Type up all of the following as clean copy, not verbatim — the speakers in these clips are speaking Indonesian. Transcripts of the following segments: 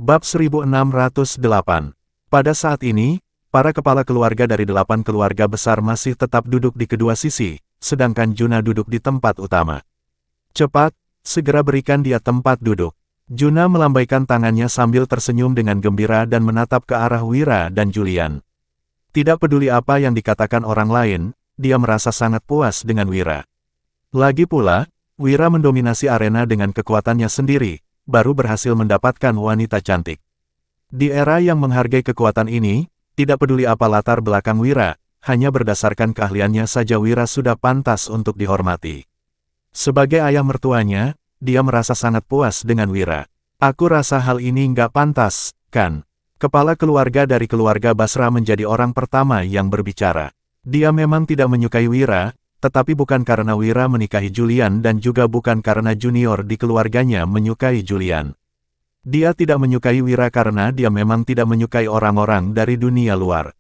Bab 1608. Pada saat ini, para kepala keluarga dari 8 keluarga besar masih tetap duduk di kedua sisi, sedangkan Juna duduk di tempat utama. Cepat, segera berikan dia tempat duduk. Juna melambaikan tangannya sambil tersenyum dengan gembira dan menatap ke arah Wira dan Julian. Tidak peduli apa yang dikatakan orang lain, dia merasa sangat puas dengan Wira. Lagi pula, Wira mendominasi arena dengan kekuatannya sendiri, baru berhasil mendapatkan wanita cantik. Di era yang menghargai kekuatan ini, tidak peduli apa latar belakang Wira, hanya berdasarkan keahliannya saja Wira sudah pantas untuk dihormati. Sebagai ayah mertuanya, dia merasa sangat puas dengan Wira. Aku rasa hal ini nggak pantas, kan? Kepala keluarga dari keluarga Basra menjadi orang pertama yang berbicara. Dia memang tidak menyukai Wira, tetapi bukan karena Wira menikahi Julian dan juga bukan karena junior di keluarganya menyukai Julian. Dia tidak menyukai Wira karena dia memang tidak menyukai orang-orang dari dunia luar.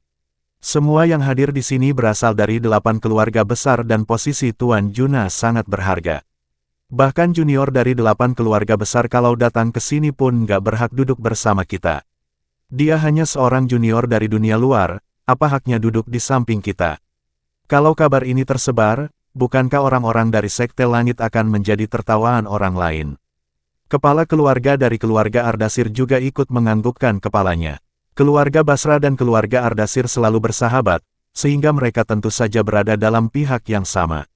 Semua yang hadir di sini berasal dari 8 keluarga besar dan posisi Tuan Juna sangat berharga. Bahkan junior dari 8 keluarga besar kalau datang ke sini pun nggak berhak duduk bersama kita. Dia hanya seorang junior dari dunia luar, apa haknya duduk di samping kita? Kalau kabar ini tersebar, bukankah orang-orang dari Sekte Langit akan menjadi tertawaan orang lain? Kepala keluarga dari keluarga Ardasir juga ikut menganggukkan kepalanya. Keluarga Basra dan keluarga Ardasir selalu bersahabat, sehingga mereka tentu saja berada dalam pihak yang sama.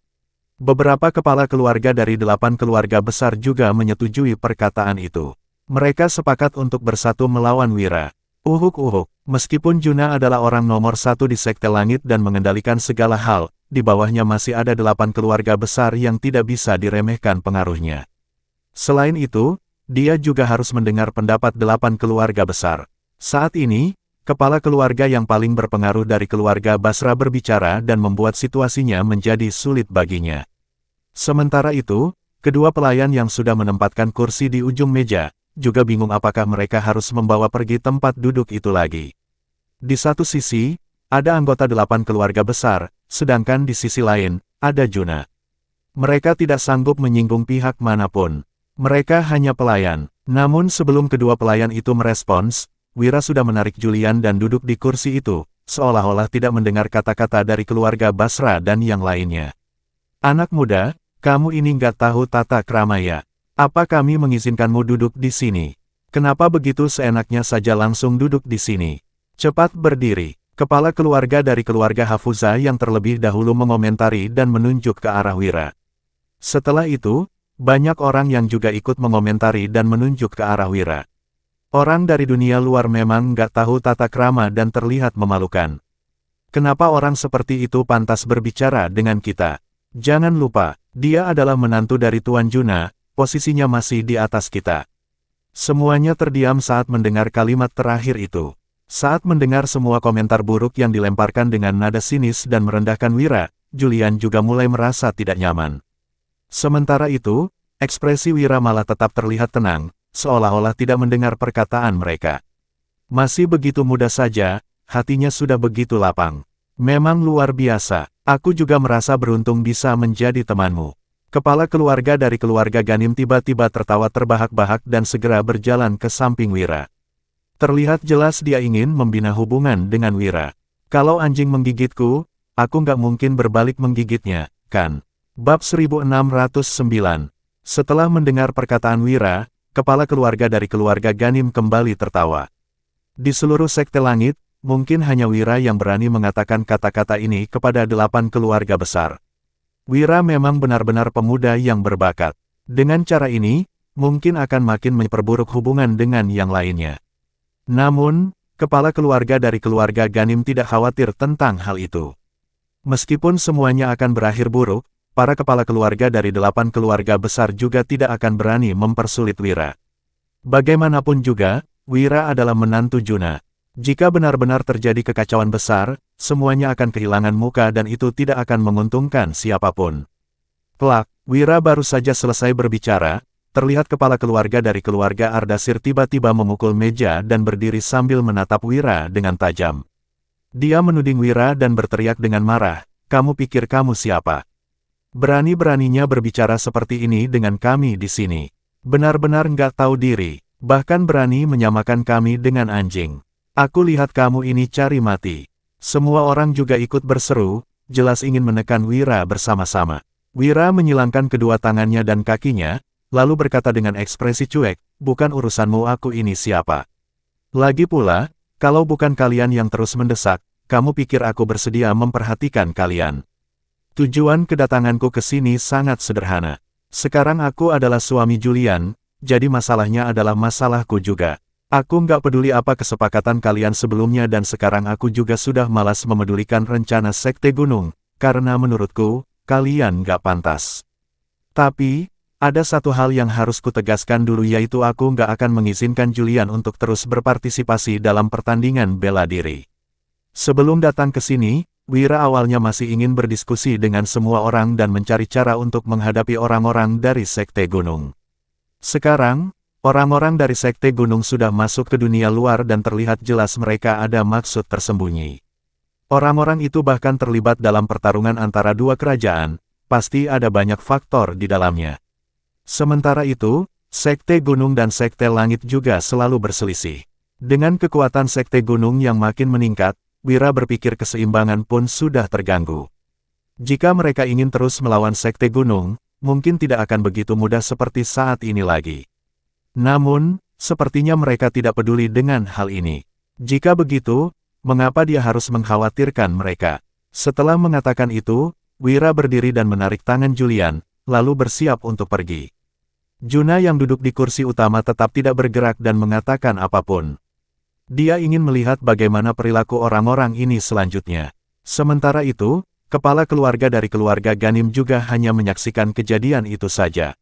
Beberapa kepala keluarga dari 8 keluarga besar juga menyetujui perkataan itu. Mereka sepakat untuk bersatu melawan Wira. Uhuk-uhuk, meskipun Juna adalah orang nomor 1 di Sekte Langit dan mengendalikan segala hal, di bawahnya masih ada 8 keluarga besar yang tidak bisa diremehkan pengaruhnya. Selain itu, dia juga harus mendengar pendapat 8 keluarga besar. Saat ini, kepala keluarga yang paling berpengaruh dari keluarga Basra berbicara dan membuat situasinya menjadi sulit baginya. Sementara itu, kedua pelayan yang sudah menempatkan kursi di ujung meja, juga bingung apakah mereka harus membawa pergi tempat duduk itu lagi. Di satu sisi, ada anggota 8 keluarga besar, sedangkan di sisi lain, ada Juna. Mereka tidak sanggup menyinggung pihak manapun. Mereka hanya pelayan. Namun sebelum kedua pelayan itu merespons, Wira sudah menarik Julian dan duduk di kursi itu, seolah-olah tidak mendengar kata-kata dari keluarga Basra dan yang lainnya. Anak muda, kamu ini nggak tahu tata krama ya? Apa kami mengizinkanmu duduk di sini? Kenapa begitu seenaknya saja langsung duduk di sini? Cepat berdiri. Kepala keluarga dari keluarga Hafuza yang terlebih dahulu mengomentari dan menunjuk ke arah Wira. Setelah itu, banyak orang yang juga ikut mengomentari dan menunjuk ke arah Wira. Orang dari dunia luar memang nggak tahu tata krama dan terlihat memalukan. Kenapa orang seperti itu pantas berbicara dengan kita? Jangan lupa, dia adalah menantu dari Tuan Juna. Posisinya masih di atas kita. Semuanya terdiam saat mendengar kalimat terakhir itu. Saat mendengar semua komentar buruk yang dilemparkan dengan nada sinis dan merendahkan Wira, Julian juga mulai merasa tidak nyaman. Sementara itu, ekspresi Wira malah tetap terlihat tenang, seolah-olah tidak mendengar perkataan mereka. Masih begitu muda saja, hatinya sudah begitu lapang. Memang luar biasa, aku juga merasa beruntung bisa menjadi temanmu. Kepala keluarga dari keluarga Ganim tiba-tiba tertawa terbahak-bahak dan segera berjalan ke samping Wira. Terlihat jelas dia ingin membina hubungan dengan Wira. Kalau anjing menggigitku, aku nggak mungkin berbalik menggigitnya, kan? Bab 1609. Setelah mendengar perkataan Wira, kepala keluarga dari keluarga Ganim kembali tertawa. Di seluruh Sekte Langit, mungkin hanya Wira yang berani mengatakan kata-kata ini kepada 8 keluarga besar. Wira memang benar-benar pemuda yang berbakat. Dengan cara ini, mungkin akan makin memperburuk hubungan dengan yang lainnya. Namun, kepala keluarga dari keluarga Ganim tidak khawatir tentang hal itu. Meskipun semuanya akan berakhir buruk, para kepala keluarga dari 8 keluarga besar juga tidak akan berani mempersulit Wira. Bagaimanapun juga, Wira adalah menantu Juna. Jika benar-benar terjadi kekacauan besar, semuanya akan kehilangan muka dan itu tidak akan menguntungkan siapapun. Plak, Wira baru saja selesai berbicara, terlihat kepala keluarga dari keluarga Ardasir tiba-tiba memukul meja dan berdiri sambil menatap Wira dengan tajam. Dia menuding Wira dan berteriak dengan marah, "Kamu pikir kamu siapa? Berani-beraninya berbicara seperti ini dengan kami di sini. Benar-benar nggak tahu diri." Bahkan berani menyamakan kami dengan anjing. Aku lihat kamu ini cari mati. Semua orang juga ikut berseru, jelas ingin menekan Wira bersama-sama. Wira menyilangkan kedua tangannya dan kakinya, lalu berkata dengan ekspresi cuek, bukan urusanmu aku ini siapa. Lagi pula, kalau bukan kalian yang terus mendesak, kamu pikir aku bersedia memperhatikan kalian. Tujuan kedatanganku ke sini sangat sederhana. Sekarang aku adalah suami Julian, jadi masalahnya adalah masalahku juga. Aku nggak peduli apa kesepakatan kalian sebelumnya dan sekarang aku juga sudah malas memedulikan rencana Sekte Gunung, karena menurutku, kalian nggak pantas. Tapi, ada satu hal yang harus kutegaskan dulu yaitu aku nggak akan mengizinkan Julian untuk terus berpartisipasi dalam pertandingan bela diri. Sebelum datang ke sini, Wira awalnya masih ingin berdiskusi dengan semua orang dan mencari cara untuk menghadapi orang-orang dari Sekte Gunung. Sekarang, orang-orang dari Sekte Gunung sudah masuk ke dunia luar dan terlihat jelas mereka ada maksud tersembunyi. Orang-orang itu bahkan terlibat dalam pertarungan antara dua kerajaan, pasti ada banyak faktor di dalamnya. Sementara itu, Sekte Gunung dan Sekte Langit juga selalu berselisih. Dengan kekuatan Sekte Gunung yang makin meningkat, Wira berpikir keseimbangan pun sudah terganggu. Jika mereka ingin terus melawan Sekte Gunung, mungkin tidak akan begitu mudah seperti saat ini lagi. Namun, sepertinya mereka tidak peduli dengan hal ini. Jika begitu, mengapa dia harus mengkhawatirkan mereka? Setelah mengatakan itu, Wira berdiri dan menarik tangan Julian, lalu bersiap untuk pergi. Juna yang duduk di kursi utama tetap tidak bergerak dan mengatakan apapun. Dia ingin melihat bagaimana perilaku orang-orang ini selanjutnya. Sementara itu, kepala keluarga dari keluarga Ganim juga hanya menyaksikan kejadian itu saja.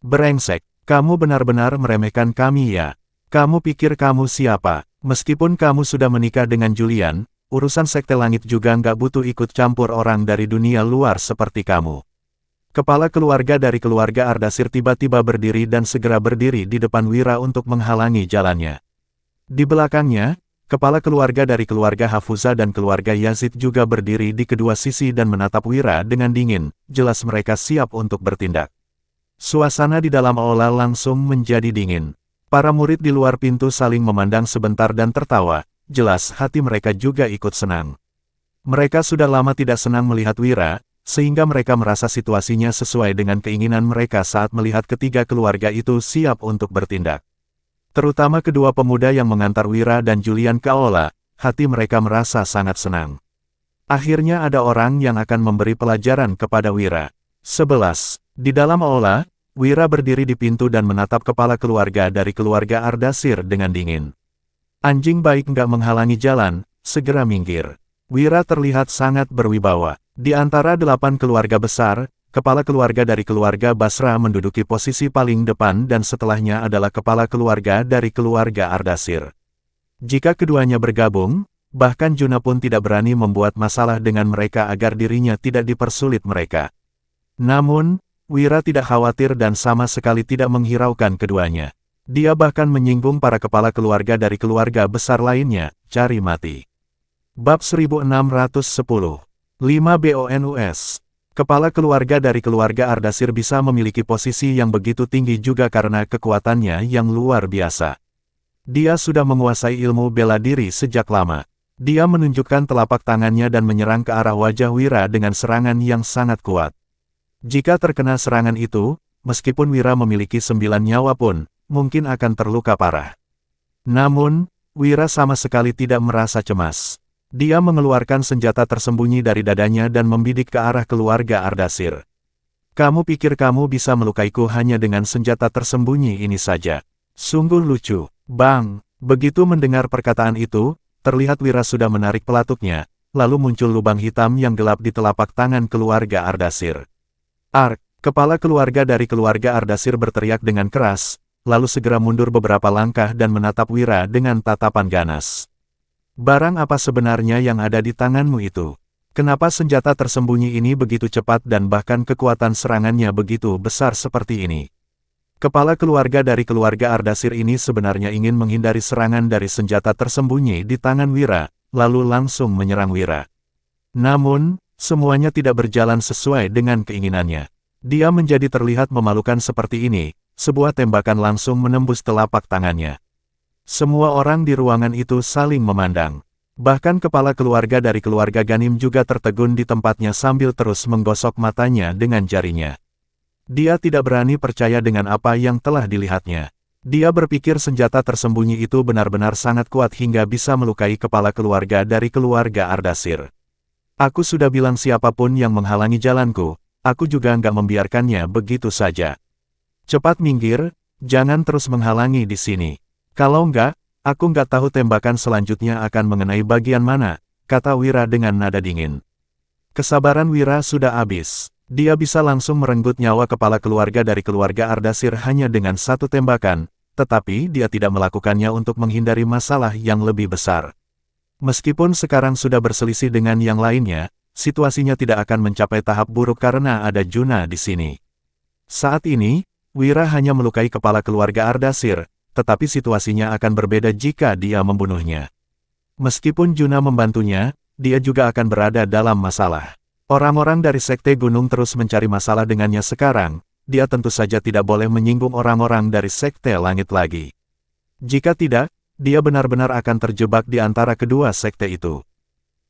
Brengsek, kamu benar-benar meremehkan kami ya. Kamu pikir kamu siapa? Meskipun kamu sudah menikah dengan Julian, urusan Sekte Langit juga nggak butuh ikut campur orang dari dunia luar seperti kamu. Kepala keluarga dari keluarga Ardasir tiba-tiba berdiri dan segera berdiri di depan Wira untuk menghalangi jalannya. Di belakangnya, kepala keluarga dari keluarga Hafuza dan keluarga Yazid juga berdiri di kedua sisi dan menatap Wira dengan dingin, jelas mereka siap untuk bertindak. Suasana di dalam aula langsung menjadi dingin. Para murid di luar pintu saling memandang sebentar dan tertawa, jelas hati mereka juga ikut senang. Mereka sudah lama tidak senang melihat Wira, sehingga mereka merasa situasinya sesuai dengan keinginan mereka saat melihat ketiga keluarga itu siap untuk bertindak. Terutama kedua pemuda yang mengantar Wira dan Julian ke aula, hati mereka merasa sangat senang. Akhirnya ada orang yang akan memberi pelajaran kepada Wira. 11. Di dalam aula, Wira berdiri di pintu dan menatap kepala keluarga dari keluarga Ardasir dengan dingin. Anjing baik nggak menghalangi jalan, segera minggir. Wira terlihat sangat berwibawa. Di antara 8 keluarga besar, kepala keluarga dari keluarga Basra menduduki posisi paling depan dan setelahnya adalah kepala keluarga dari keluarga Ardasir. Jika keduanya bergabung, bahkan Juna pun tidak berani membuat masalah dengan mereka agar dirinya tidak dipersulit mereka. Namun, Wira tidak khawatir dan sama sekali tidak menghiraukan keduanya. Dia bahkan menyinggung para kepala keluarga dari keluarga besar lainnya, cari mati. Bab 1610. 5 BONUS. Kepala keluarga dari keluarga Ardasir bisa memiliki posisi yang begitu tinggi juga karena kekuatannya yang luar biasa. Dia sudah menguasai ilmu bela diri sejak lama. Dia menunjukkan telapak tangannya dan menyerang ke arah wajah Wira dengan serangan yang sangat kuat. Jika terkena serangan itu, meskipun Wira memiliki 9 nyawa pun, mungkin akan terluka parah. Namun, Wira sama sekali tidak merasa cemas. Dia mengeluarkan senjata tersembunyi dari dadanya dan membidik ke arah keluarga Ardasir. Kamu pikir kamu bisa melukaiku hanya dengan senjata tersembunyi ini saja? Sungguh lucu. Bang! Begitu mendengar perkataan itu, terlihat Wira sudah menarik pelatuknya, lalu muncul lubang hitam yang gelap di telapak tangan keluarga Ardasir. Ark! Kepala keluarga dari keluarga Ardasir berteriak dengan keras, lalu segera mundur beberapa langkah dan menatap Wira dengan tatapan ganas. Barang apa sebenarnya yang ada di tanganmu itu? Kenapa senjata tersembunyi ini begitu cepat dan bahkan kekuatan serangannya begitu besar seperti ini? Kepala keluarga dari keluarga Ardasir ini sebenarnya ingin menghindari serangan dari senjata tersembunyi di tangan Wira, lalu langsung menyerang Wira. Namun, semuanya tidak berjalan sesuai dengan keinginannya. Dia menjadi terlihat memalukan seperti ini, sebuah tembakan langsung menembus telapak tangannya. Semua orang di ruangan itu saling memandang. Bahkan kepala keluarga dari keluarga Ganim juga tertegun di tempatnya sambil terus menggosok matanya dengan jarinya. Dia tidak berani percaya dengan apa yang telah dilihatnya. Dia berpikir senjata tersembunyi itu benar-benar sangat kuat hingga bisa melukai kepala keluarga dari keluarga Ardashir. Aku sudah bilang siapapun yang menghalangi jalanku, aku juga nggak membiarkannya begitu saja. Cepat minggir, jangan terus menghalangi di sini. Kalau enggak, aku nggak tahu tembakan selanjutnya akan mengenai bagian mana, kata Wira dengan nada dingin. Kesabaran Wira sudah habis. Dia bisa langsung merenggut nyawa kepala keluarga dari keluarga Ardashir hanya dengan satu tembakan, tetapi dia tidak melakukannya untuk menghindari masalah yang lebih besar. Meskipun sekarang sudah berselisih dengan yang lainnya, situasinya tidak akan mencapai tahap buruk karena ada Juna di sini. Saat ini, Wira hanya melukai kepala keluarga Ardashir, tetapi situasinya akan berbeda jika dia membunuhnya. Meskipun Juna membantunya, dia juga akan berada dalam masalah. Orang-orang dari Sekte Gunung terus mencari masalah dengannya sekarang, dia tentu saja tidak boleh menyinggung orang-orang dari Sekte Langit lagi. Jika tidak, dia benar-benar akan terjebak di antara kedua sekte itu.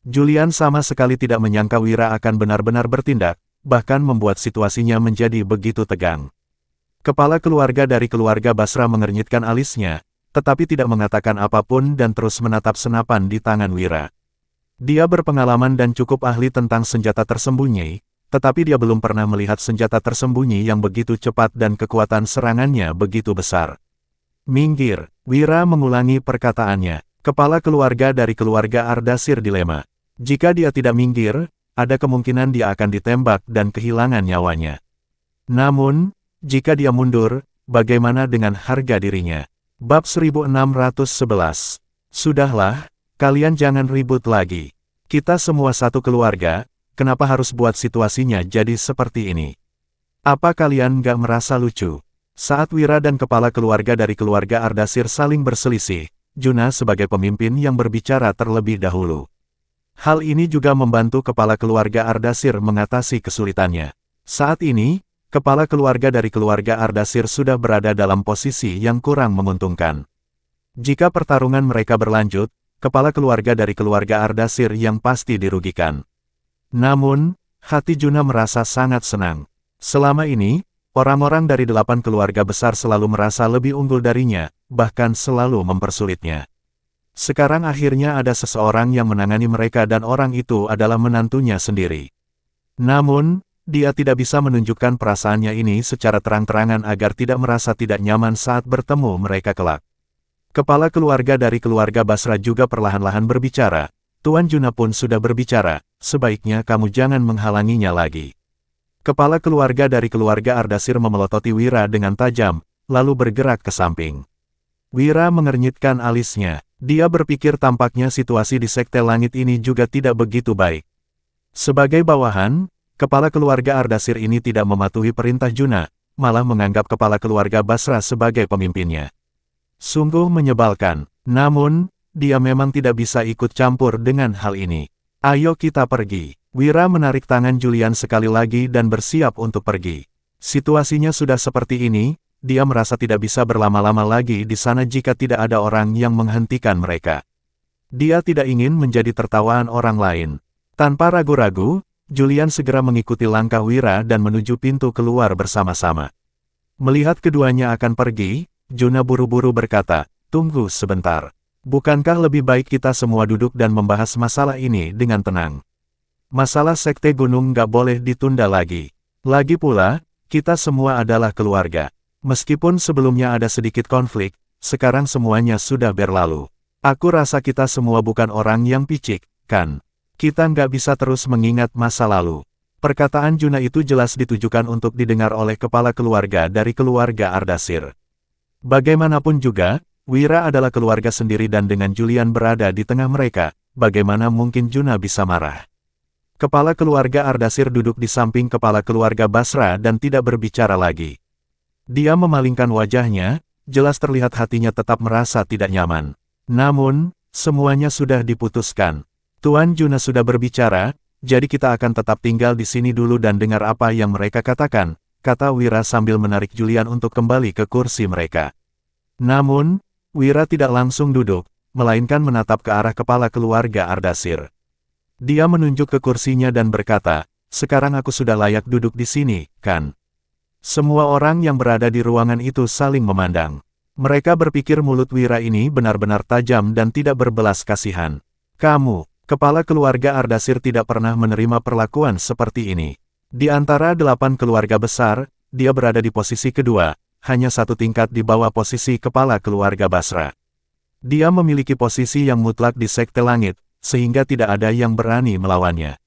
Julian sama sekali tidak menyangka Wira akan benar-benar bertindak, bahkan membuat situasinya menjadi begitu tegang. Kepala keluarga dari keluarga Basra mengernyitkan alisnya, tetapi tidak mengatakan apapun dan terus menatap senapan di tangan Wira. Dia berpengalaman dan cukup ahli tentang senjata tersembunyi, tetapi dia belum pernah melihat senjata tersembunyi yang begitu cepat dan kekuatan serangannya begitu besar. Minggir, Wira mengulangi perkataannya. Kepala keluarga dari keluarga Ardashir dilema. Jika dia tidak minggir, ada kemungkinan dia akan ditembak dan kehilangan nyawanya. Namun, jika dia mundur, bagaimana dengan harga dirinya? Bab 1611. Sudahlah, kalian jangan ribut lagi. Kita semua satu keluarga, kenapa harus buat situasinya jadi seperti ini? Apa kalian gak merasa lucu? Saat Wira dan kepala keluarga dari keluarga Ardashir saling berselisih, Juna sebagai pemimpin yang berbicara terlebih dahulu. Hal ini juga membantu kepala keluarga Ardashir mengatasi kesulitannya. Saat ini, kepala keluarga dari keluarga Ardashir sudah berada dalam posisi yang kurang menguntungkan. Jika pertarungan mereka berlanjut, kepala keluarga dari keluarga Ardashir yang pasti dirugikan. Namun, hati Juna merasa sangat senang. Selama ini, orang-orang dari 8 keluarga besar selalu merasa lebih unggul darinya, bahkan selalu mempersulitnya. Sekarang akhirnya ada seseorang yang menangani mereka dan orang itu adalah menantunya sendiri. Namun, dia tidak bisa menunjukkan perasaannya ini secara terang-terangan agar tidak merasa tidak nyaman saat bertemu mereka kelak. Kepala keluarga dari keluarga Basra juga perlahan-lahan berbicara. Tuan Juna pun sudah berbicara, sebaiknya kamu jangan menghalanginya lagi. Kepala keluarga dari keluarga Ardashir memelototi Wira dengan tajam, lalu bergerak ke samping. Wira mengernyitkan alisnya. Dia berpikir tampaknya situasi di Sekte Langit ini juga tidak begitu baik. Sebagai bawahan, kepala keluarga Ardashir ini tidak mematuhi perintah Juna, malah menganggap kepala keluarga Basra sebagai pemimpinnya. Sungguh menyebalkan, namun, dia memang tidak bisa ikut campur dengan hal ini. Ayo kita pergi. Wira menarik tangan Julian sekali lagi dan bersiap untuk pergi. Situasinya sudah seperti ini, dia merasa tidak bisa berlama-lama lagi di sana jika tidak ada orang yang menghentikan mereka. Dia tidak ingin menjadi tertawaan orang lain. Tanpa ragu-ragu, Julian segera mengikuti langkah Wira dan menuju pintu keluar bersama-sama. Melihat keduanya akan pergi, Juna buru-buru berkata, "Tunggu sebentar. Bukankah lebih baik kita semua duduk dan membahas masalah ini dengan tenang? Masalah Sekte Gunung nggak boleh ditunda lagi. Lagi pula, kita semua adalah keluarga. Meskipun sebelumnya ada sedikit konflik, sekarang semuanya sudah berlalu. Aku rasa kita semua bukan orang yang picik, kan? Kita nggak bisa terus mengingat masa lalu." Perkataan Juna itu jelas ditujukan untuk didengar oleh kepala keluarga dari keluarga Ardashir. Bagaimanapun juga, Wira adalah keluarga sendiri dan dengan Julian berada di tengah mereka, bagaimana mungkin Juna bisa marah? Kepala keluarga Ardashir duduk di samping kepala keluarga Basra dan tidak berbicara lagi. Dia memalingkan wajahnya, jelas terlihat hatinya tetap merasa tidak nyaman. Namun, semuanya sudah diputuskan. Tuan Juna sudah berbicara, jadi kita akan tetap tinggal di sini dulu dan dengar apa yang mereka katakan, kata Wira sambil menarik Julian untuk kembali ke kursi mereka. Namun, Wira tidak langsung duduk, melainkan menatap ke arah kepala keluarga Ardashir. Dia menunjuk ke kursinya dan berkata, "Sekarang aku sudah layak duduk di sini, kan?" Semua orang yang berada di ruangan itu saling memandang. Mereka berpikir mulut Wira ini benar-benar tajam dan tidak berbelas kasihan. "Kamu, kepala keluarga Ardashir tidak pernah menerima perlakuan seperti ini. Di antara 8 keluarga besar, dia berada di posisi kedua, hanya 1 tingkat di bawah posisi kepala keluarga Basra. Dia memiliki posisi yang mutlak di Sekte Langit, sehingga tidak ada yang berani melawannya.